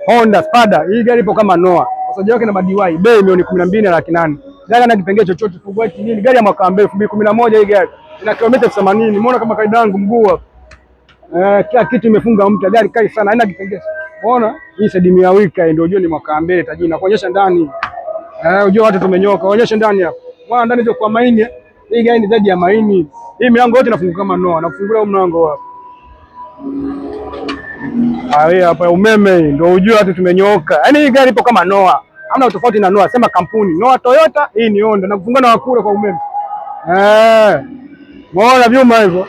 Honda Spada, hii gari ipo kama Noah. Usaji wake na madiwai, bei milioni 12,800,000. Gari ana kipengele chochote, fugweti nini? Gari ya mwaka 2011 hii gari. Ina kilomita 80. Umeona kama kaida yangu mguu. Kila kitu imefunga mpya, gari kali sana, haina kipengele. Unaona? Hii sedimia wika ndio unajua ni mwaka mbele tajiri na kuonyesha ndani. Unajua watu tumenyoka, onyesha ndani hapa. Mwana ndani ndio kwa maini. Hii gari ni zaidi ya maini. Hii milango yote inafunguka kama Noah, nafungulia huu mlango hapa. Hapa umeme ndio unajua watu tumenyoka. Yaani hii gari ipo kama Noah. Hamna tofauti na Noah, sema kampuni. Noah Toyota, hii ni Honda. Na kufungana na kule kwa umeme. Mbona vyuma hivyo?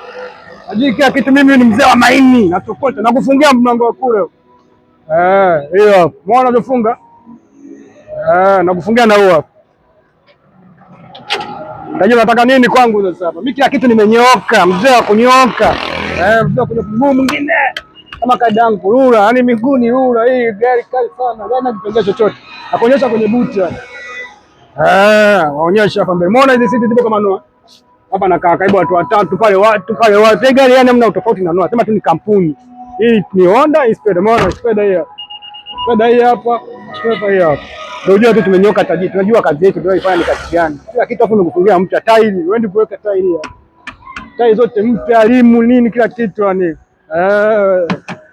Ajiki kitu mimi ni mzee wa maini na tofauti na kufungia mlango wa kule. Hiyo. Mbona unafunga? Na kufungia na huo hapo. Tajiri nataka nini kwangu sasa hapa? Mimi kila kitu nimenyoka, mzee wa kunyoka. Mzee wa kunyoka mguu mwingine. Kama kaida yangu rula, yani miguu ni rula. Hii gari kali sana, gari hakipengele chochote. Nakuonyesha kwenye buti hapa. Waonyesha hapa mbele. Umeona hizi siti zipo kama Noah. Hapa nakaa karibu watu watatu pale, watu. Gari yani hamna tofauti na Noah. Sema tu ni kampuni. Hii ni Honda, hii Spada. Umeona Spada hii hapa. Spada hii hapa, Spada hii hapa. Ndio unajua tu tumenyoka tajiri. Tunajua kazi yetu tunaifanya ni kazi gani. Kila kitu hapo nimekufungia mpya, tairi, uende kuweka tairi hapa. Tairi zote mpya, rimu nini kila kitu yani.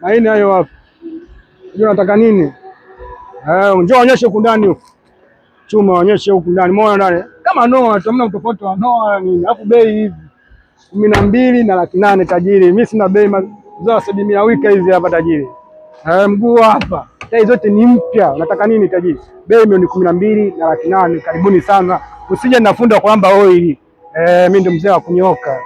Maini hayo hapo. Unajua nataka nini? Njoo onyeshe huku ndani huko. Chuma onyeshe huku ndani. Umeona ndani? Kama Noah, hamna tofauti wa Noah nini. Alafu bei hivi 12,800,000 tajiri. Mimi sina bei za sedimia wika hizi hapa tajiri. Mguu hapa. Tairi zote ni mpya. Unataka nini tajiri? Bei milioni 12,800,000. Karibuni sana. Usije na funda kwamba oili. Mimi ndio mzee wa kunyoka.